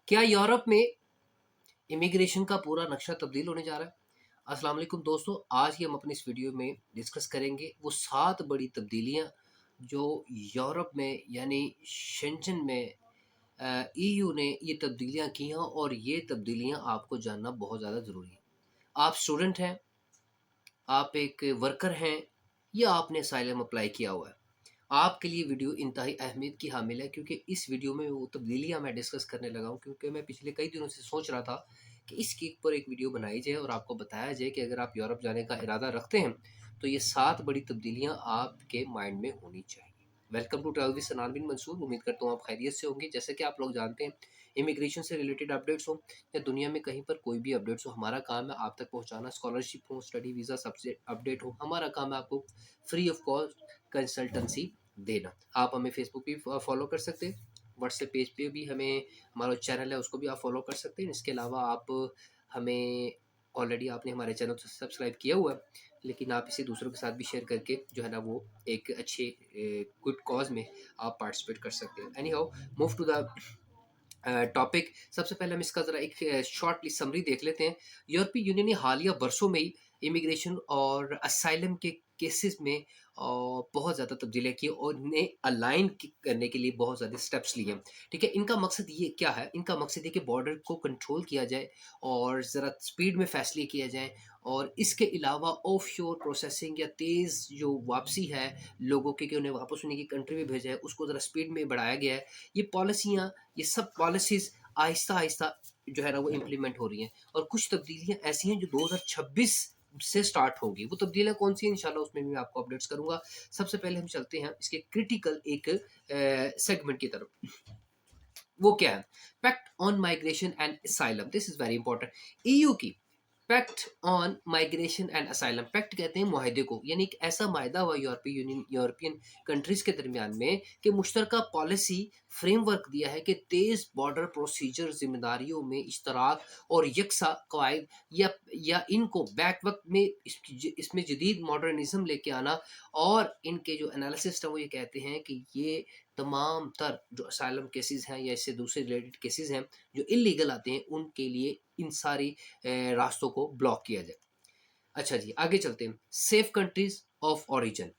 क्या यूरोप में इमिग्रेशन का पूरा नक्शा तब्दील होने जा रहा है? अस्सलाम वालेकुम दोस्तों, आज ही हम अपनी इस वीडियो में डिस्कस करेंगे वो 7 बड़ी तब्दीलियाँ जो यूरोप में यानी शेंजन में ईयू ने ये तब्दीलियाँ की हैं और ये तब्दीलियाँ आपको जानना बहुत ज़्यादा ज़रूरी है। आप स्टूडेंट हैं, आप एक वर्कर हैं या आपने असाइलम अप्लाई किया हुआ है। आपके लिए वीडियो इंतहाई अहमियत की हामिल है क्योंकि इस वीडियो में वो तब्दीलियाँ मैं डिस्कस करने लगा हूँ क्योंकि मैं पिछले कई दिनों से सोच रहा था कि इसके ऊपर एक वीडियो बनाई जाए और आपको बताया जाए कि अगर आप यूरोप जाने का इरादा रखते हैं तो ये 7 बड़ी तब्दीलियाँ आपके माइंड में होनी चाहिए। वेलकम टू ट्रैवल विद सनान बिन मंसूर। उम्मीद करता हूँ आप खैरियत से होंगे। जैसे कि आप लोग जानते हैं, इमिग्रेशन से रिलेटेड अपडेट्स हो या दुनिया में कहीं पर कोई भी अपडेट्स हो, हमारा काम है आप तक पहुँचाना। स्कॉलरशिप हो, स्टडी वीज़ा, सबसे अपडेट हो, हमारा काम है आपको फ्री ऑफ कॉस्ट कंसल्टेंसी देना। आप हमें फेसबुक पे फॉलो कर सकते हैं, व्हाट्सएप पेज पे भी हमें, हमारा चैनल है उसको भी आप फॉलो कर सकते हैं। इसके अलावा आप हमें, ऑलरेडी आपने हमारे चैनल को सब्सक्राइब किया हुआ है, लेकिन आप इसे दूसरों के साथ भी शेयर करके जो है ना वो एक अच्छे गुड कॉज में आप पार्टिसिपेट कर सकते हैं। Anyhow, move to the topic. सबसे पहले हम इसका ज़रा एक शॉर्टली समरी देख लेते हैं। यूरोपीय यूनियन ने हालिया वर्षों में ही इमिग्रेशन और असाइलम के केसेस में बहुत ज़्यादा तब्दीलियाँ की और इन्हें अलाइन करने के लिए बहुत ज़्यादा स्टेप्स लिए हैं। ठीक है, इनका मकसद ये क्या है? इनका मकसद है कि बॉर्डर को कंट्रोल किया जाए और ज़रा स्पीड में फैसले किए जाएँ और इसके अलावा ऑफ शोर प्रोसेसिंग या तेज़ जो वापसी है लोगों की, कि उन्हें वापस उन्हीं की कंट्री में भेजा है, उसको ज़रा स्पीड में बढ़ाया गया है। ये पॉलिसियाँ, ये सब पॉलिसीज़ आहिस्ता-आहिस्ता जो है ना वो इम्प्लीमेंट हो रही हैं और कुछ तब्दीलियाँ ऐसी हैं जो 2026 से स्टार्ट होगी। वो तब्दीलियाँ कौन-सी हैं इंशाल्लाह उसमें भी मैं आपको अपडेट्स करूँगा। सबसे पहले हम चलते हैं इसके क्रिटिकल एक सेगमेंट की तरफ। वो क्या है? Pact on migration and asylum. This is very important. EU की pact on migration and asylum, pact कहते हैं मुआहदे को, यानी एक ऐसा मायदा हुआ यूरोपीय यूनियन, यूरोपियन कंट्रीज के दरमियान में कि मुश्तरका पॉलिसी फ्रेमवर्क दिया है कि तेज बॉर्डर प्रोसीजर जिम्मेदारियों में इश्तराक और यकसा कवायद या इनको बैक वक्त में इसमें जदीद मॉडर्निज्म लेके आना। और इनके जो एनालिसिस्ट हैं वो ये कहते हैं कि ये तमाम तर जो असाइलम केसेस हैं या इससे दूसरे रिलेटेड केसेस हैं जो इलीगल आते हैं उनके लिए इन सारी रास्तों को ब्लॉक किया जाए। अच्छा जी, आगे चलते हैं। Safe countries of origin.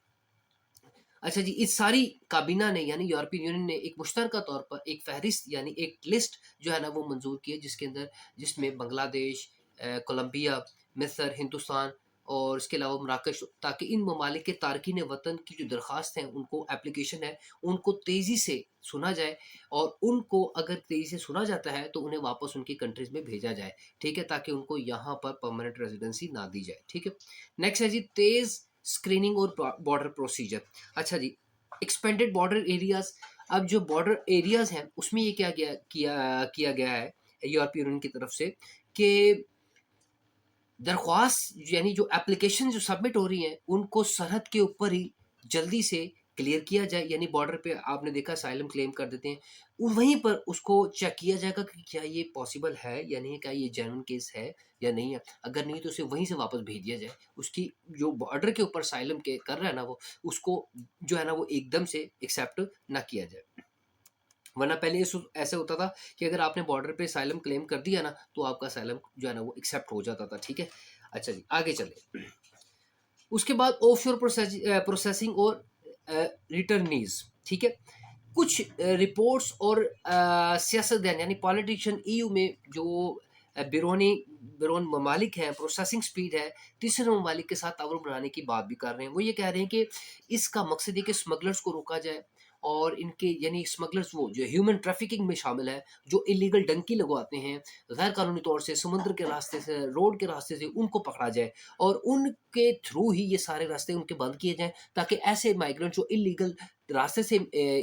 अच्छा जी, इस सारी काबीना ने यानी यूरोपियन यूनियन ने एक मुश्तरका तौर पर एक फहरिस्त यानी एक लिस्ट जो है ना वो मंजूर की है, जिसके अंदर जिसमें बांग्लादेश, कोलंबिया, मिस्र, हिंदुस्तान और इसके अलावा मराकश, ताकि इन ममालिक के तारकीन वतन की जो दरख्वास्त हैं उनको एप्लीकेशन है उनको तेज़ी से सुना जाए और उनको अगर तेज़ी से सुना जाता है तो उन्हें वापस उनकी कंट्रीज़ में भेजा जाए। ठीक है, ताकि उनको यहाँ पर परमानेंट रेजिडेंसी ना दी जाए। ठीक है, नेक्स्ट है जी तेज़ स्क्रीनिंग और बॉर्डर प्रोसीजर। अच्छा जी, एक्सपेंडेड बॉर्डर एरियाज। अब जो बॉर्डर एरियाज हैं उसमें ये क्या किया गया है यूरोपियन यूनियन की तरफ से कि दरख्वास्त यानी जो एप्लीकेशन जो सबमिट हो रही हैं उनको सरहद के ऊपर ही जल्दी से क्लियर किया जाए। यानी बॉर्डर पे आपने देखा असाइलम क्लेम कर देते हैं, वहीं पर उसको चेक किया जाएगा कि क्या ये पॉसिबल है या नहीं, क्या ये जेन्युइन केस है या नहीं है। अगर नहीं तो उसे वहीं से वापस भेज दिया जाए। उसकी जो बॉर्डर के ऊपर असाइलम के कर रहा है ना वो, उसको जो है ना वो एकदम से एक्सेप्ट ना किया जाए। वरना पहले ऐसे होता था कि अगर आपने बॉर्डर पे असाइलम क्लेम कर दिया ना तो आपका असाइलम जो है ना वो एक्सेप्ट हो जाता था। ठीक है, अच्छा जी, आगे चले। उसके बाद ऑफशोर प्रोसेसिंग और रिटर्नीज। ठीक है, कुछ रिपोर्ट्स और सियासतदान यानी पॉलिटिशियन ईयू में जो बिरोनी बिरोन ममालिक हैं, प्रोसेसिंग स्पीड है, तीसरे ममालिक के साथ ताउन बनाने की बात भी कर रहे हैं। वो ये कह रहे हैं कि इसका मकसद है कि स्मगलर्स को रोका जाए और इनके यानी स्मगलर्स वो जो ह्यूमन ट्रैफिकिंग में शामिल है, जो इलीगल डंकी लगवाते हैं गैर कानूनी तौर से समुद्र के रास्ते से, रोड के रास्ते से, उनको पकड़ा जाए और उनके थ्रू ही ये सारे रास्ते उनके बंद किए जाएँ, ताकि ऐसे माइग्रेंट जो इलीगल रास्ते से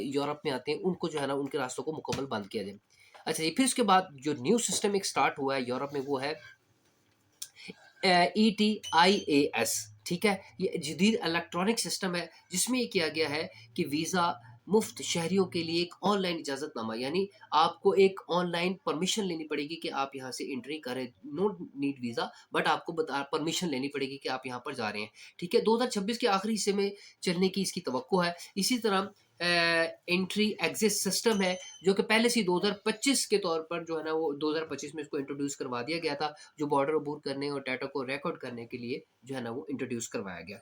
यूरोप में आते हैं उनको जो है ना उनके रास्तों को मुकम्मल बंद किया जाए। अच्छा जी, फिर उसके बाद जो न्यू सिस्टम एक स्टार्ट हुआ है यूरोप में वो है ETIAS। ठीक है, ये जदीद इलेक्ट्रॉनिक सिस्टम है जिसमें ये किया गया है कि वीज़ा मुफ्त शहरियों के लिए एक ऑनलाइन इजाज़तनामा, यानी आपको एक ऑनलाइन परमिशन लेनी पड़ेगी कि आप यहाँ से एंट्री करें। नो नीड वीज़ा, बट आपको परमिशन लेनी पड़ेगी कि आप यहाँ पर जा रहे हैं। ठीक है, 2026 के आखिरी हिस्से में चलने की इसकी तवक्को है। इसी तरह एंट्री एग्जिट सिस्टम है, जो कि पहले से 2025 के तौर पर जो है ना वो 2025 में इसको इंट्रोड्यूस करवा दिया गया था, जो बॉर्डर अबूर करने और डाटा को रिकॉर्ड करने के लिए जो है ना वो इंट्रोड्यूस करवाया गया।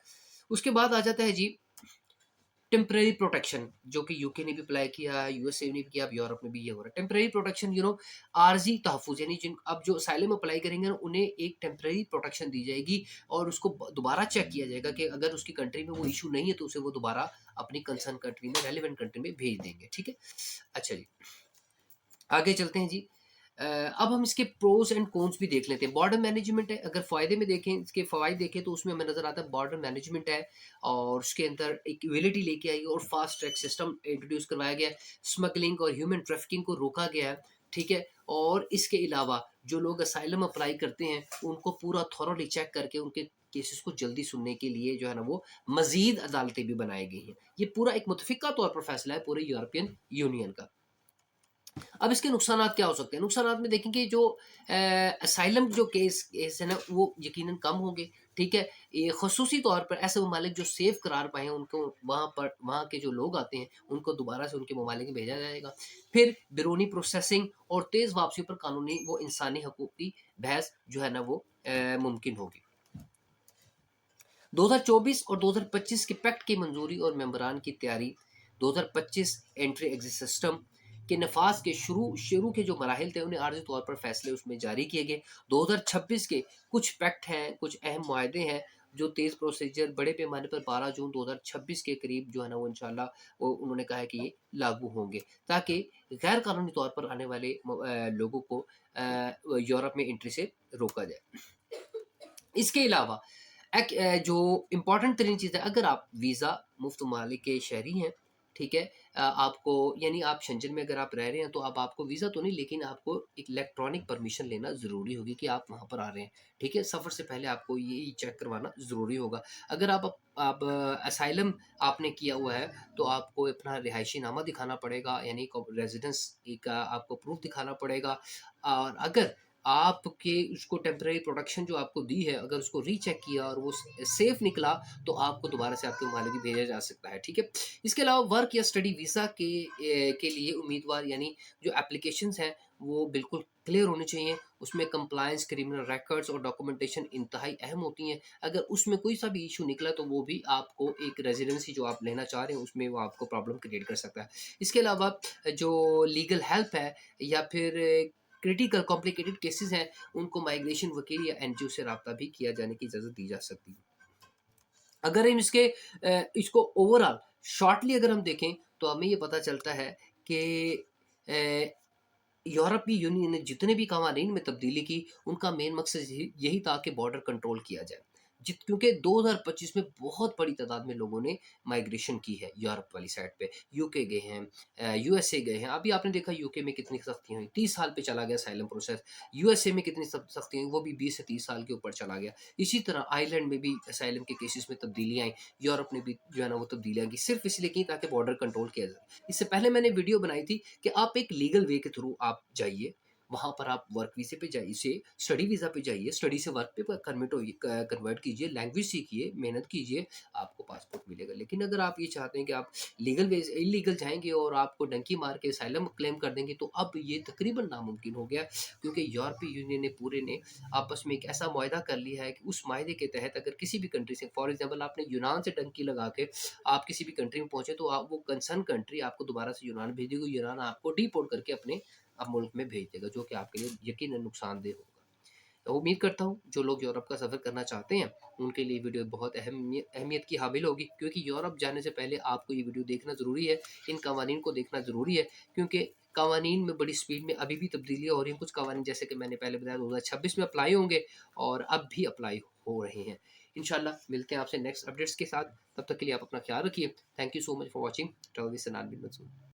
उसके बाद आ जाता है जी टेम्परेरी प्रोटेक्शन, जो कि यूके ने भी अप्लाई किया, यूएसए ने भी किया, अब यूरोप में भी ये हो रहा है। टेम्परेरी प्रोटेक्शन आर्जी तहफ़्फ़ुज़, यानी जिन अब जो असाइलम अप्लाई करेंगे ना उन्हें एक टेम्परेरी प्रोटेक्शन दी जाएगी और उसको दोबारा चेक किया जाएगा कि अगर उसकी कंट्री में वो इशू नहीं है तो उसे वो दोबारा अपनी कंसर्न कंट्री में, रेलिवेंट कंट्री में भेज देंगे। ठीक है? अच्छा जी, आगे चलते हैं जी। अब हम इसके प्रोज एंड कॉन्स भी देख लेते हैं। बॉर्डर मैनेजमेंट है, अगर फ़ायदे में देखें, इसके फ़वाइद देखें तो उसमें हमें नज़र आता है बॉर्डर मैनेजमेंट है और उसके अंदर इक्वलिटी लेके आई और फास्ट ट्रैक सिस्टम इंट्रोड्यूस करवाया गया है। स्मगलिंग और ह्यूमन ट्रैफिकिंग को रोका गया है, ठीक है? और इसके अलावा जो लोग असाइलम अप्लाई करते हैं, उनको पूरा थॉरोली चेक करके उनके केसेस को जल्दी सुनने के लिए जो है ना वो मज़ीद अदालतें भी बनाई गई हैं। ये पूरा एक मुतफ़िक़ा तौर पर फ़ैसला है पूरे यूरोपियन यूनियन का। अब इसके नुकसानात क्या हो सकते हैं? नुकसानात में देखेंगे जो असाइलम जो केस केस है ना वो यकीनन कम होंगे, ठीक है? ये ख़ुसूसी तौर पर ऐसे ममालिक जो सेफ़ करार पाए हैं उनको वहाँ के जो लोग आते हैं उनको दोबारा से उनके ममालिक में भेजा जाएगा। फिर बैरूनी प्रोसेसिंग और तेज़ वापसी पर कानूनी वो इंसानी हकूक़ की बहस जो है ना वो मुमकिन होगी। 2024 और 2025 के पैक्ट की मंजूरी और मेंबरान की तैयारी। 2025 एंट्री एग्जिट सिस्टम के नफाज के शुरू शुरू के जो मराहल थे उन्हें आर्जी तौर पर फैसले उसमें जारी किए गए। 2026 के कुछ पैक्ट हैं, कुछ अहम मुआहदे हैं जो तेज़ प्रोसीजर बड़े पैमाने पर 12 जून 2026 के करीब जो है ना वो इंशाल्लाह वो उन्होंने कहा है कि ये लागू होंगे, ताकि गैर कानूनी तौर पर आने वाले लोगों को यूरोप में एंट्री से रोका जाए। इसके अलावा जो इम्पोर्टेंट तरीन चीज़ है, अगर आप वीज़ा मुफ्त ममालिक के शहरी हैं, ठीक है? आपको यानी आप शेंजन में अगर आप रह रहे हैं तो अब आपको वीज़ा तो नहीं, लेकिन आपको एक इलेक्ट्रॉनिक परमिशन लेना ज़रूरी होगी कि आप वहाँ पर आ रहे हैं, ठीक है? सफ़र से पहले आपको ये चेक करवाना ज़रूरी होगा। अगर आप असाइलम आपने किया हुआ है तो आपको अपना रिहायशी नामा दिखाना पड़ेगा, यानी रेज़िडेंस एक आपको प्रूफ़ दिखाना पड़ेगा। और अगर आपके उसको टेम्परेरी प्रोटेक्शन जो आपको दी है, अगर उसको रीचेक किया और वो सेफ निकला, तो आपको दोबारा से आपके ममालिक में भेजा जा सकता है, ठीक है? इसके अलावा वर्क या स्टडी वीज़ा के लिए उम्मीदवार यानी जो एप्लीकेशंस हैं, वो बिल्कुल क्लियर होनी चाहिए। उसमें कंप्लायंस, क्रिमिनल रिकॉर्ड्स और डॉक्यूमेंटेशन इंतहाई अहम होती हैं। अगर उसमें कोई सा भी इश्यू निकला, तो वो भी आपको एक रेज़िडेंसी जो आप लेना चाह रहे हैं, उसमें वो आपको प्रॉब्लम क्रिएट कर सकता है। इसके अलावा जो लीगल हेल्प है या फिर क्रिटिकल कॉम्प्लिकेटेड केसेज़ हैं, उनको माइग्रेशन वकील या एनजीओ से राब्ता भी किया जाने की इजाज़त दी जा सकती है। अगर हम इसको ओवरऑल शॉर्टली अगर हम देखें, तो हमें ये पता चलता है कि अ, यूरोपीय यूनियन ने जितने भी कवानीन में तब्दीली की, उनका मेन मकसद यही यही था कि बॉर्डर कंट्रोल किया जाए। क्योंकि 2025 में बहुत बड़ी तादाद में लोगों ने माइग्रेशन की है यूरोप वाली साइड पे। यूके गए हैं, यूएसए गए हैं। अभी आपने देखा यूके में कितनी सख्तियाँ हुई, 30 साल पे चला गया असाइलम प्रोसेस। यूएसए में कितनी सख्तियाँ हुई, वो भी 20 से 30 साल के ऊपर चला गया। इसी तरह आयरलैंड में भी असाइलम के केसेस में तब्दीलियाँ आई। यूरोप ने भी जो है ना वो तब्दीलियाँ की, सिर्फ़ इसलिए की ताकि बॉर्डर कंट्रोल किया जाए। इससे पहले मैंने वीडियो बनाई थी कि आप एक लीगल वे के थ्रू आप जाइए, वहाँ पर आप वर्क वीज़े पे जाइए, स्टडी वीज़ा पे जाइए, स्टडी से वर्क पे कन्वर्ट कीजिए, लैंग्वेज सीखिए, मेहनत कीजिए, आपको पासपोर्ट मिलेगा। लेकिन अगर आप ये चाहते हैं कि आप लीगल वे से इल्लीगल जाएँगे और आपको डंकी मार के असाइलम क्लेम कर देंगे, तो अब ये तकरीबन नामुमकिन हो गया है, क्योंकि यूरोपीय यूनियन ने पूरे ने आपस में एक ऐसा मुआहदा कर लिया है कि उस मुआहदे के तहत अगर किसी भी कंट्री से, फॉर एग्ज़ाम्पल आपने यूनान से डंकी लगा के आप किसी भी कंट्री में पहुँचे, तो आप वो कंसर्न कंट्री आपको दोबारा से यूनान भेज देगी, यूनान आपको डिपोर्ट करके अपने मुल्क में भेज देगा, जो कि आपके लिए यकीनन नुकसानदेह होगा। तो उम्मीद करता हूँ जो लोग यूरोप का सफ़र करना चाहते हैं, उनके लिए वीडियो बहुत अहमियत की हामिल होगी, क्योंकि यूरोप जाने से पहले आपको ये वीडियो देखना ज़रूरी है, इन कवानीन को देखना ज़रूरी है, क्योंकि कवानीन में बड़ी स्पीड में अभी भी तब्दीलियाँ हो रही हैं। कुछ कवानीन जैसे कि मैंने पहले बताया 2026 में अप्लाई होंगे और अब भी अप्लाई हो रहे हैं। इंशाल्लाह मिलते हैं आपसे नेक्स्ट अपडेट्स के साथ, तब तक के लिए आप अपना ख्याल रखिए। Thank you so much for watching. Travel with सनान बिन मंसूर।